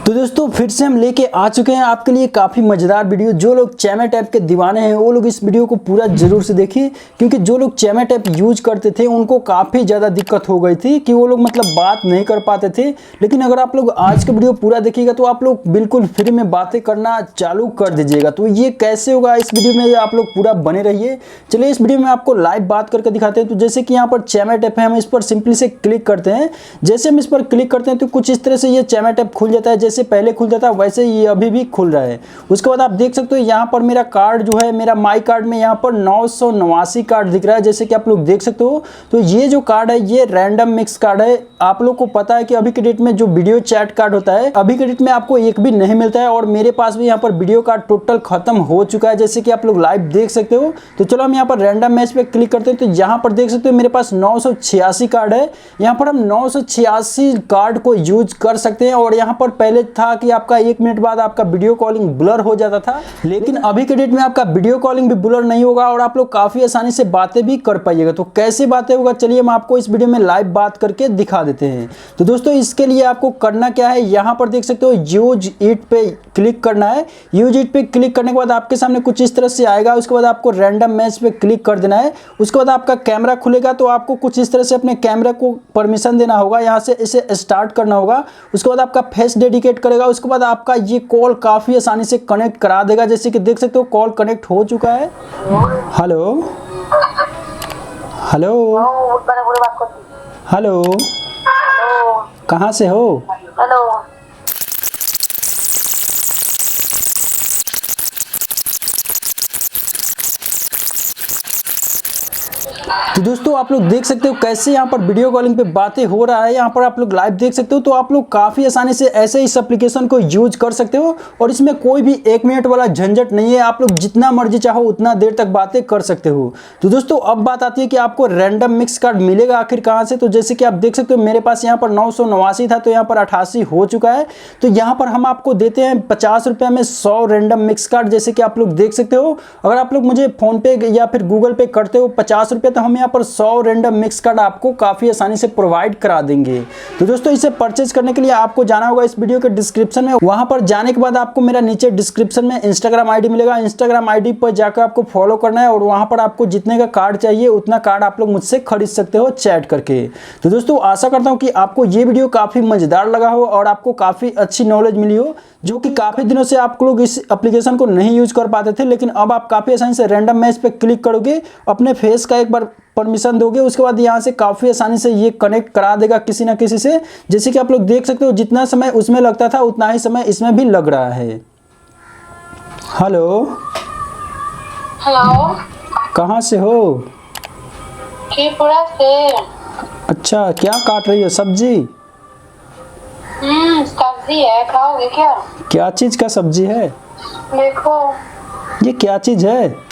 तो दोस्तों फिर से हम लेके आ चुके हैं आपके लिए काफ़ी मज़ेदार वीडियो। जो लोग चैमर टैप के दीवाने हैं वो लोग इस वीडियो को पूरा ज़रूर से देखें, क्योंकि जो लोग चैमर टैप यूज करते थे उनको काफ़ी ज़्यादा दिक्कत हो गई थी कि वो लोग मतलब बात नहीं कर पाते थे। लेकिन अगर आप लोग आज का वीडियो पूरा देखिएगा तो आप लोग बिल्कुल फ्री में बातें करना चालू कर दीजिएगा। तो ये कैसे होगा इस वीडियो में आप लोग पूरा बने रहिए। चलिए इस वीडियो में आपको लाइव बात करके दिखाते हैं। तो जैसे कि यहाँ पर चैमर टैप है, हम इस पर सिंपली से क्लिक करते हैं। जैसे हम इस पर क्लिक करते हैं तो कुछ इस तरह से ये चैमर टैप खुल जाता है। जैसे पहले खुलता था वैसे ये अभी भी खुल रहा है। उसके बाद आप देख सकते हो यहाँ पर मेरा कार्ड जो है, मेरा माई कार्ड में यहाँ पर 989 कार्ड दिख रहा है, जैसे कि आप लोग देख सकते हो। तो ये जो कार्ड है ये रैंडम मिक्स कार्ड है। आप लोग को पता है कि अभी के डेट में जो वीडियो चैट कार्ड होता है अभी के डेट में आपको एक भी नहीं मिलता है, और मेरे पास भी यहाँ पर वीडियो कार्ड टोटल खत्म हो चुका है, जैसे कि आप लोग लाइव देख सकते हो। तो चलो हम यहाँ पर रैंडम मैच पे क्लिक करते हैं। तो यहाँ पर देख सकते हो मेरे पास 986 कार्ड है। यहाँ पर हम 986 कार्ड को यूज कर सकते हैं। और यहाँ पर पहले था कि आपका 1 मिनट बाद आपका वीडियो कॉलिंग ब्लर हो जाता था, लेकिन अभी के डेट में आपका वीडियो कॉलिंग भी ब्लर नहीं होगा और आप लोग काफी आसानी से बातें भी कर पाइएगा। तो कैसे बातें होगा चलिए हम आपको इस वीडियो में लाइव बात करके दिखा देते हैं। तो दोस्तों इसके लिए आपको करना क्या है, यहाँ पर देख सकते हो यूज इट पे क्लिक करना है। यूज इट पे क्लिक करने के बाद आपके सामने कुछ इस तरह से आएगा। उसके बाद आपको रैंडम मैच पे क्लिक कर देना है। उसके बाद आपका कैमरा खुलेगा तो आपको कुछ इस तरह से अपने कैमरा को परमिशन देना होगा, यहाँ से इसे स्टार्ट करना होगा। उसके बाद आपका फेस डेडिकेट करेगा। उसके बाद आपका ये कॉल काफी आसानी से कनेक्ट करा देगा, जैसे कि देख सकते हो कॉल कनेक्ट हो चुका है। हेलो हेलो हेलो, कहाँ से हो? हेलो। तो दोस्तों आप लोग देख सकते हो कैसे यहाँ पर वीडियो कॉलिंग पे बातें हो रहा है। यहाँ पर आप लोग लाइव देख सकते हो। तो आप लोग काफ़ी आसानी से ऐसे इस एप्लीकेशन को यूज कर सकते हो, और इसमें कोई भी 1 मिनट वाला झंझट नहीं है। आप लोग जितना मर्जी चाहो उतना देर तक बातें कर सकते हो। तो दोस्तों अब बात आती है कि आपको रैंडम मिक्स कार्ड मिलेगा आखिर कहाँ से। तो जैसे कि आप देख सकते हो मेरे पास यहाँ पर 989 था, तो यहाँ पर 88 हो चुका है। तो यहाँ पर हम आपको देते हैं 50 रुपये में 100 रैंडम मिक्स कार्ड, जैसे कि आप लोग देख सकते हो। अगर आप लोग मुझे फोन पे या फिर गूगल पे करते हो 50 रुपये, तो हम यहाँ पर 100 रैंडम मिक्स कार्ड आपको काफी आसानी से प्रोवाइड करा देंगे। तो दोस्तों इसे परचेज करने के लिए आपको जाना होगा इस वीडियो के डिस्क्रिप्शन में। वहां पर जाने के बाद आपको मेरा नीचे डिस्क्रिप्शन में इंस्टाग्राम आईडी मिलेगा। इंस्टाग्राम आईडी पर जाकर आपको फॉलो करना है, और वहां पर आपको जितने का कार्ड चाहिए उतना कार्ड आप लोग मुझसे खरीद सकते हो चैट करके। तो दोस्तों आशा करता हूँ कि आपको ये वीडियो काफी मजेदार लगा हो और आपको काफी अच्छी नॉलेज मिली हो, जो कि काफी दिनों से आप लोग इस एप्लीकेशन को नहीं यूज कर पाते थे। लेकिन अब आप काफी आसानी से रैंडम मैच पे क्लिक करोगे, अपने फेस का एक बार परमिशन दोगे, उसके बाद यहाँ से काफ़ी आसानी से ये कनेक्ट करा देगा किसी ना किसी से। जैसे कि आप लोग देख सकते हो जितना समय उसमें लगता था उतना ही समय इसमें भी लग रहा है। हेलो हेलो, कहाँ से हो? त्रिपुरा से। अच्छा, क्या काट रही हो? सब्जी? सब्जी है, खाओगे क्या? क्या चीज़ का सब्जी है? देखो। ये क्या चीज़ है?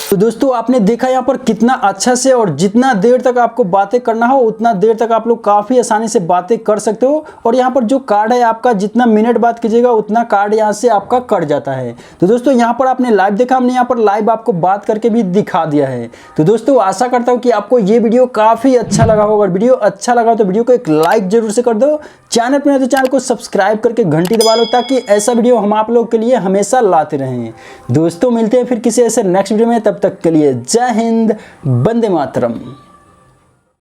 तो दोस्तों आपने देखा यहाँ पर कितना अच्छा से, और जितना देर तक आपको बातें करना हो उतना देर तक आप लोग काफ़ी आसानी से बातें कर सकते हो। और यहाँ पर जो कार्ड है आपका, जितना मिनट बात कीजिएगा उतना कार्ड यहाँ से आपका कट जाता है। तो दोस्तों यहाँ पर आपने लाइव देखा, हमने यहाँ पर लाइव आपको बात करके भी दिखा दिया है। तो दोस्तों आशा करता हूँ कि आपको ये वीडियो काफ़ी अच्छा लगा होगा। अगर वीडियो अच्छा लगा तो वीडियो को एक लाइक जरूर से कर दो। चैनल पर नहीं तो चैनल को सब्सक्राइब करके घंटी दबा लो, ताकि ऐसा वीडियो हम आप लोग के लिए हमेशा लाते रहें। दोस्तों मिलते हैं फिर किसी ऐसे नेक्स्ट वीडियो में, तब तक के लिए जय हिंद, वंदे मातरम।